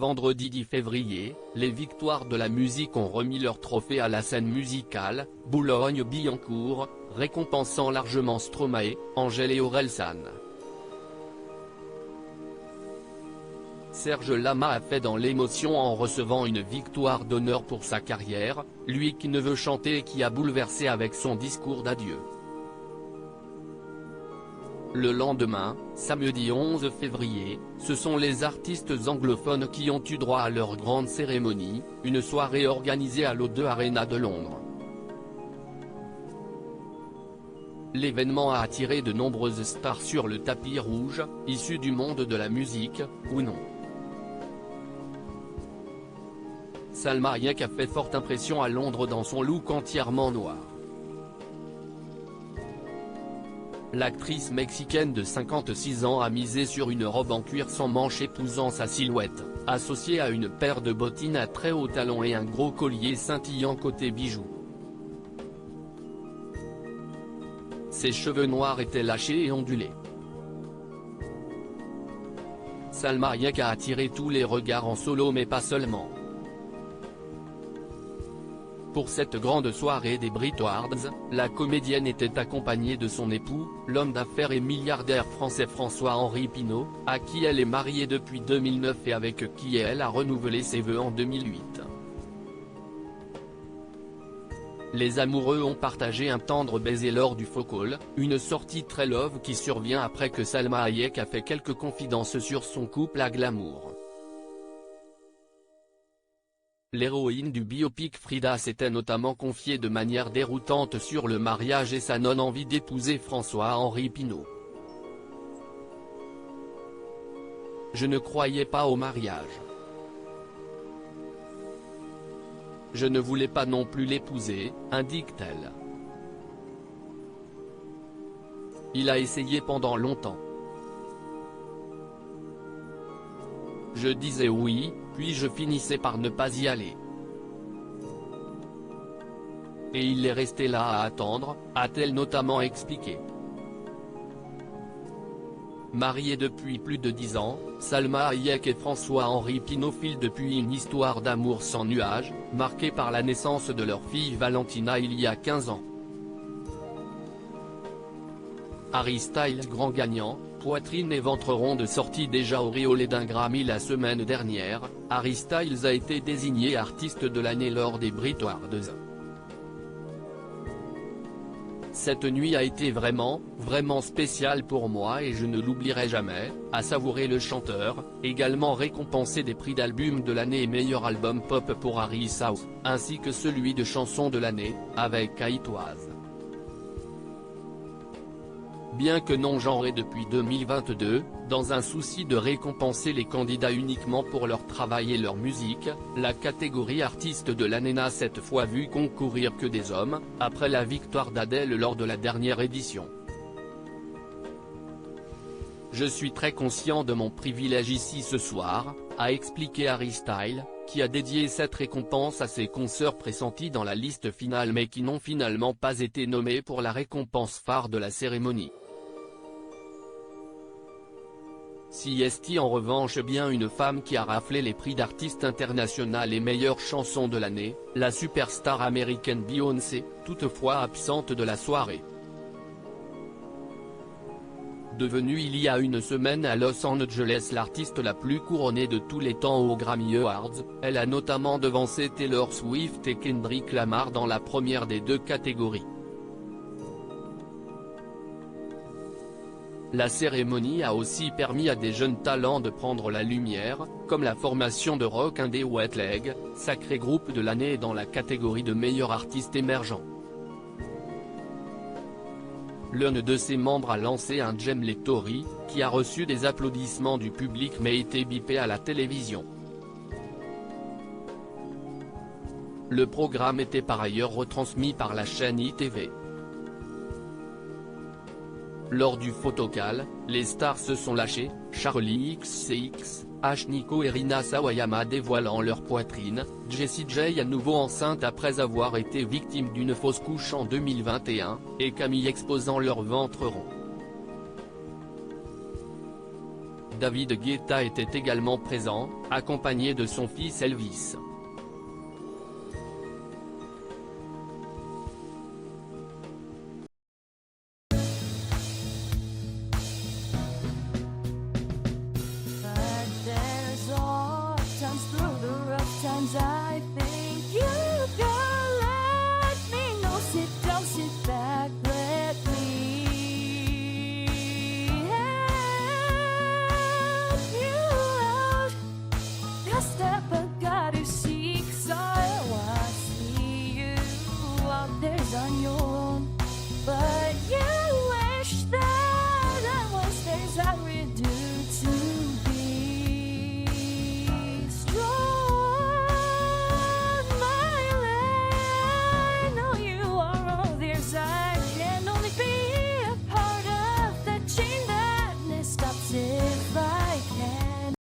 vendredi 10 février, les victoires de la musique ont remis leur trophée à la scène musicale, Boulogne-Billancourt, récompensant largement Stromae, Angèle et Orelsan. Serge Lama a fait dans l'émotion en recevant une victoire d'honneur pour sa carrière, lui qui ne veut chanter et qui a bouleversé avec son discours d'adieu. Le lendemain, samedi 11 février, ce sont les artistes anglophones qui ont eu droit à leur grande cérémonie, une soirée organisée à l'O2 Arena de Londres. L'événement a attiré de nombreuses stars sur le tapis rouge, issues du monde de la musique, ou non. Salma Hayek a fait forte impression à Londres dans son look entièrement noir. L'actrice mexicaine de 56 ans a misé sur une robe en cuir sans manches épousant sa silhouette, associée à une paire de bottines à très hauts talons et un gros collier scintillant côté bijoux. Ses cheveux noirs étaient lâchés et ondulés. Salma Hayek a attiré tous les regards en solo mais pas seulement. Pour cette grande soirée des Brit Awards, la comédienne était accompagnée de son époux, l'homme d'affaires et milliardaire français François-Henri Pinault, à qui elle est mariée depuis 2009 et avec qui elle a renouvelé ses vœux en 2008. Les amoureux ont partagé un tendre baiser lors du faux call, une sortie très love qui survient après que Salma Hayek a fait quelques confidences sur son couple à glamour. L'héroïne du biopic Frida s'était notamment confiée de manière déroutante sur le mariage et sa non-envie d'épouser François-Henri Pinault. « Je ne croyais pas au mariage. Je ne voulais pas non plus l'épouser », indique-t-elle. Il a essayé pendant longtemps. Je disais oui, puis je finissais par ne pas y aller. Et il est resté là à attendre, a-t-elle notamment expliqué. Mariés depuis plus de 10 ans, Salma Hayek et François-Henri Pinault filent depuis une histoire d'amour sans nuages, marquée par la naissance de leur fille Valentina il y a 15 ans. Harry Styles grand gagnant, poitrine et ventre ronde sorti déjà auréolé d'un Grammy la semaine dernière, Harry Styles a été désigné artiste de l'année lors des Brit Awards. Cette nuit a été vraiment spéciale pour moi et je ne l'oublierai jamais, a savouré le chanteur, également récompensé des prix d'album de l'année et meilleur album pop pour Harry Styles, ainsi que celui de chanson de l'année, avec It Was. Bien que non genré depuis 2022, dans un souci de récompenser les candidats uniquement pour leur travail et leur musique, la catégorie artiste de l'année n'a cette fois vu concourir que des hommes, après la victoire d'Adèle lors de la dernière édition. Je suis très conscient de mon privilège ici ce soir, a expliqué Harry Styles, qui a dédié cette récompense à ses consoeurs pressentis dans la liste finale mais qui n'ont finalement pas été nommés pour la récompense phare de la cérémonie. Si est en revanche bien une femme qui a raflé les prix d'artiste international et meilleure chanson de l'année, la superstar américaine Beyoncé, toutefois absente de la soirée. Devenue il y a une semaine à Los Angeles l'artiste la plus couronnée de tous les temps aux Grammy Awards, elle a notamment devancé Taylor Swift et Kendrick Lamar dans la première des deux catégories. La cérémonie a aussi permis à des jeunes talents de prendre la lumière, comme la formation de rock indé Wet Leg, sacré groupe de l'année dans la catégorie de meilleur artiste émergent. L'un de ses membres a lancé un Jem Lectory, qui a reçu des applaudissements du public mais été bipé à la télévision. Le programme était par ailleurs retransmis par la chaîne ITV. Lors du photocall, les stars se sont lâchées, Charlie XCX, Nico et Rina Sawayama dévoilant leur poitrine, Jessie J à nouveau enceinte après avoir été victime d'une fausse couche en 2021, et Camille exposant leur ventre rond. David Guetta était également présent, accompagné de son fils Elvis. I think you can let me know. Sit down,